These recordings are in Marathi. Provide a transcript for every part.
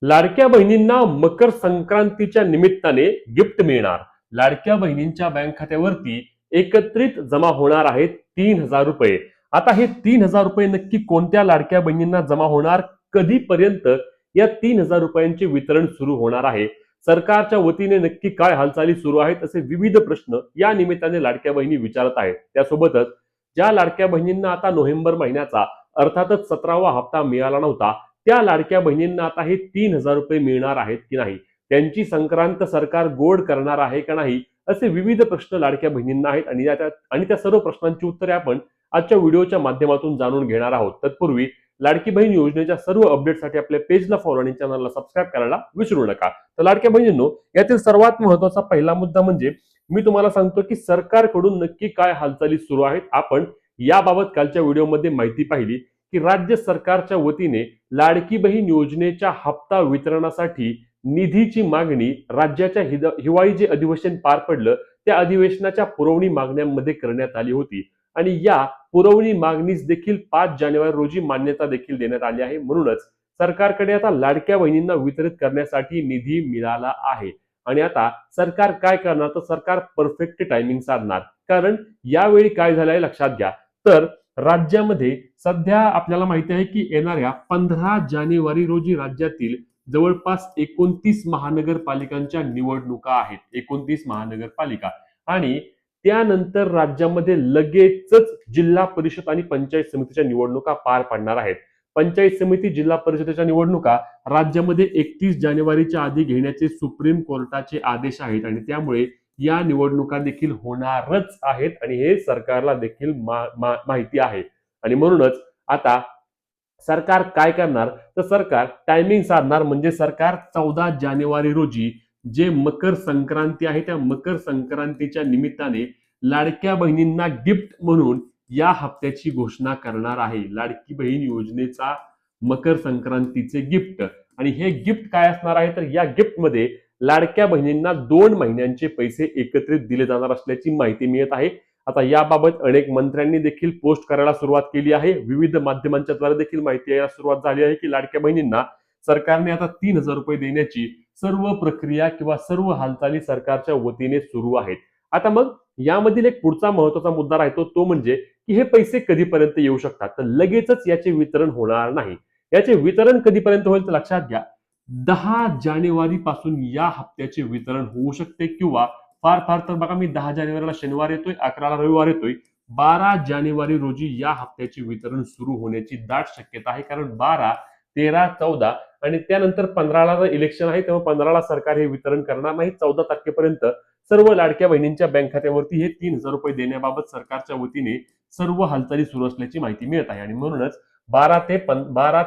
लाडक्या बहिणींना मकर संक्रांतीच्या निमित्ताने गिफ्ट मिळणार. लाडक्या बहिणींच्या बँक खात्यावरती एकत्रित जमा होणार आहेत 3,000 रुपये. आता हे 3,000 रुपये नक्की कोणत्या लाडक्या बहिणींना जमा होणार, कधीपर्यंत या 3,000 रुपयांचे वितरण सुरू होणार आहे, सरकारच्या वतीने नक्की काय हालचाली सुरू आहेत, असे विविध प्रश्न या निमित्ताने लाडक्या बहिणी विचारत आहेत. त्यासोबतच ज्या लाडक्या बहिणींना आता नोव्हेंबर महिन्याचा अर्थातच 17वा हप्ता मिळाला नव्हता, त्या लाडक्या बहिणींना आता हे 3,000 रुपये मिळणार आहेत की नाही, त्यांची संक्रांत सरकार गोड करणार आहे का नाही, असे विविध प्रश्न लाडक्या बहिणींना आहेत. आणि त्या सर्व प्रश्नांची उत्तरे आपण आजच्या व्हिडिओच्या माध्यमातून जाणून घेणार आहोत. तत्पूर्वी लाडकी बहीण योजनेच्या सर्व अपडेटसाठी आपल्या पेजला फॉलो आणि चॅनलला सबस्क्राईब करायला विसरू नका. तर लाडक्या बहिणींनो, यातील सर्वात महत्वाचा पहिला मुद्दा म्हणजे मी तुम्हाला सांगतो की सरकारकडून नक्की काय हालचाली सुरू आहेत. आपण याबाबत कालच्या व्हिडिओमध्ये माहिती पाहिली की राज्य सरकारच्या वतीने लाडकी बहीण योजनेच्या हप्ता वितरणासाठी निधीची मागणी राज्याच्या हिवाळी जे अधिवेशन पार पडलं त्या अधिवेशनाच्या पुरवणी मागण्यांमध्ये करण्यात आली होती. आणि या पुरवणी मागणीस देखील 5 जानेवारी रोजी मान्यता देखील देण्यात आली आहे. म्हणूनच सरकारकडे आता लाडक्या बहिणींना वितरित करण्यासाठी निधी मिळाला आहे. आणि आता सरकार काय करणार, तर सरकार परफेक्ट टायमिंग साधणार. कारण यावेळी काय झालंय लक्षात घ्या, तर राज्यामध्ये सध्या आपल्याला माहिती आहे की येणाऱ्या 15 जानेवारी रोजी राज्यातील जवळपास 29 महानगरपालिकांच्या निवडणुका आहेत. 29 महानगरपालिका. आणि त्यानंतर राज्यामध्ये लगेचच जिल्हा परिषद आणि पंचायत समितीच्या निवडणुका पार पडणार आहेत. पंचायत समिती जिल्हा परिषदेच्या निवडणुका राज्यामध्ये 31 जानेवारीच्या आधी घेण्याचे सुप्रीम कोर्टाचे आदेश आहेत. आणि त्यामुळे या निवडणुका देखील होणारच आहेत आणि हे सरकारला देखील माहिती आहे. आणि म्हणूनच आता सरकार काय करणार, तर सरकार टायमिंग साधणार. म्हणजे सरकार 14 जानेवारी रोजी जे मकर संक्रांती आहे त्या मकर संक्रांतीच्या निमित्ताने लाडक्या बहिणींना गिफ्ट म्हणून या हप्त्याची घोषणा करणार आहे. लाडकी बहीण योजनेचा मकर संक्रांतीचे गिफ्ट. आणि हे गिफ्ट काय असणार आहे, तर या गिफ्टमध्ये लाडक्या बहिणींना 2 महिन्यांचे पैसे एकत्रित दिले जाणार असल्याची माहिती मिळत आहे. आता याबाबत अनेक मंत्र्यांनी देखील पोस्ट करायला सुरुवात केली आहे. विविध माध्यमांच्या द्वारे देखील माहिती यायला सुरुवात झाली आहे की लाडक्या बहिणींना सरकारने आता 3,000 रुपये देण्याची सर्व प्रक्रिया किंवा सर्व हालचाली सरकारच्या वतीने सुरू आहेत. आता मग यामधील एक पुढचा महत्वाचा मुद्दा राहतो, तो म्हणजे की हे पैसे कधीपर्यंत येऊ शकतात. तर लगेचच याचे वितरण होणार नाही. याचे वितरण कधीपर्यंत होईल, तर लक्षात घ्या, 10 जानेवारी पासून या हप्त्याचे वितरण होऊ शकते. किंवा फार फार तर बघा, मी 10 जानेवारीला शनिवार येतोय, 11ला रविवार येतोय, 12 जानेवारी रोजी या हप्त्याचे वितरण सुरू होण्याची दाट शक्यता आहे. कारण 12, 13, 14 आणि त्यानंतर 15ला इलेक्शन आहे, तेव्हा 15ला सरकार हे वितरण करणार नाही. 14 तारखेपर्यंत सर्व लाडक्या बहिणींच्या बँक खात्यावरती हे 3,000 रुपये देण्याबाबत सरकारच्या वतीने सर्व हालचाली सुरू असल्याची माहिती मिळत आहे. आणि म्हणूनच 12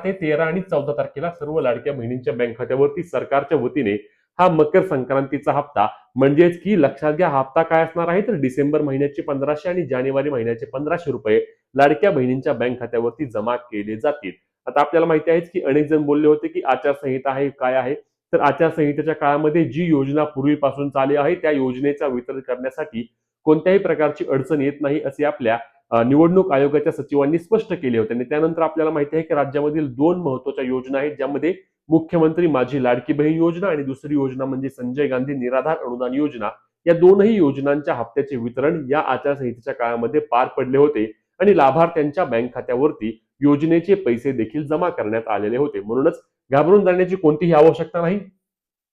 ते 13 आणि 14 तारखेला सर्व लाडक्या बहिणींच्या बँक खात्यावरती सरकारच्या वतीने हा मकर संक्रांतीचा हप्ता, म्हणजेच की लक्षात घ्या, हप्ता काय असणार आहे, तर डिसेंबर महिन्याचे 1,500 आणि जानेवारी महिन्याचे 1,500 रुपये लाडक्या बहिणींच्या बँक खात्यावरती जमा केले जातील. आता आपल्याला माहिती आहे की अनेक जण बोलले होते की आचारसंहिता आहे, काय आहे, तर आचारसंहितेच्या काळामध्ये जी योजना पूर्वीपासून चालू आहे त्या योजनेचा वितरण करण्यासाठी कोणत्याही प्रकारची अडचण येत नाही, असे आपल्या निवडणूक आयोगाच्या सचिवांनी स्पष्ट केले होते. आणि त्यानंतर आपल्याला माहिती आहे की राज्यामधील 2 महत्वाच्या योजना आहेत, ज्यामध्ये मुख्यमंत्री माझी लाडकी बहीण योजना आणि दुसरी योजना म्हणजे संजय गांधी निराधार अनुदान योजना. या दोनही योजनांच्या हप्त्याचे वितरण या आचारसंहितेच्या काळामध्ये पार पडले होते आणि लाभार्थ्यांच्या बँक खात्यावरती योजनेचे पैसे देखील जमा करण्यात आलेले होते. म्हणूनच घाबरून जाण्याची कोणतीही आवश्यकता नाही.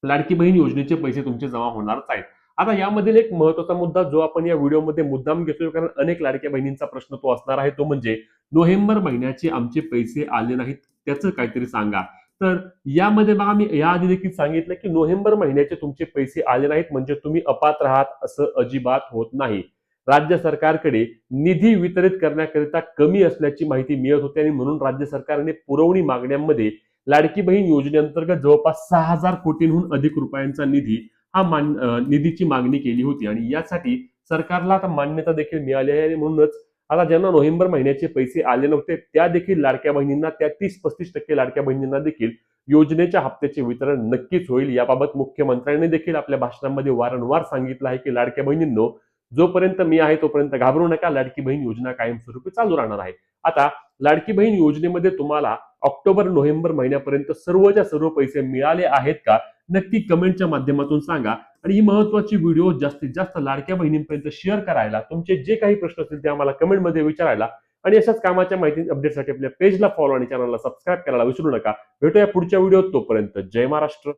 लाडकी बहीण योजनेचे पैसे तुमचे जमा होणारच आहेत. आता यामधील एक महत्वाचा मुद्दा जो आपण या व्हिडिओमध्ये मुद्दाम घेतोय, कारण अनेक लाडक्या बहिणींचा प्रश्न तो असणार आहे, तो म्हणजे नोव्हेंबर महिन्याचे आमचे पैसे आले नाहीत, त्याचं काहीतरी सांगा. तर यामध्ये बघा, मी याआधी देखील सांगितलं की नोव्हेंबर महिन्याचे तुमचे पैसे आले नाहीत म्हणजे तुम्ही अपात्र आहात असं अजिबात होत नाही. राज्य सरकारकडे निधी वितरित करण्याकरिता कमी असल्याची माहिती मिळत होती आणि म्हणून राज्य सरकारने पुरवणी मागण्यांमध्ये लाडकी बहीण योजनेअंतर्गत जवळपास 6,000 कोटींहून अधिक रुपयांचा निधी निधीची मागणी केली होती. आणि यासाठी सरकारला आता मान्यता देखील मिळाली आहे. आणि म्हणूनच आता ज्यांना नोव्हेंबर महिन्याचे पैसे आले नव्हते त्या देखील लाडक्या बहिणींना, त्या 30-35% लाडक्या बहिणींना देखील योजनेच्या हप्त्याचे वितरण नक्कीच होईल. याबाबत मुख्यमंत्र्यांनी देखील आपल्या भाषणामध्ये वारंवार सांगितलं आहे की लाडक्या बहिणींनो, जोपर्यंत मी आहे तोपर्यंत घाबरू नका, लाडकी बहीण योजना कायमस्वरूपी चालू राहणार आहे. आता लाडकी बहीण योजनेमध्ये तुम्हाला ऑक्टोबर नोव्हेंबर महिन्यापर्यंत सर्वच्या सर्व पैसे मिळाले आहेत का, नक्की कमेंटच्या माध्यमातून सांगा. आणि ही महत्वाची व्हिडिओ जास्तीत जास्त लाडक्या बहिणींपर्यंत शेअर करायला, तुमचे जे काही प्रश्न असतील ते आम्हाला कमेंटमध्ये विचारायला आणि अशाच कामाच्या माहिती अपडेटसाठी आपल्या पेजला फॉलो आणि चॅनलला सबस्क्राईब करायला विसरू नका. भेटूया पुढच्या व्हिडिओत, तोपर्यंत जय महाराष्ट्र.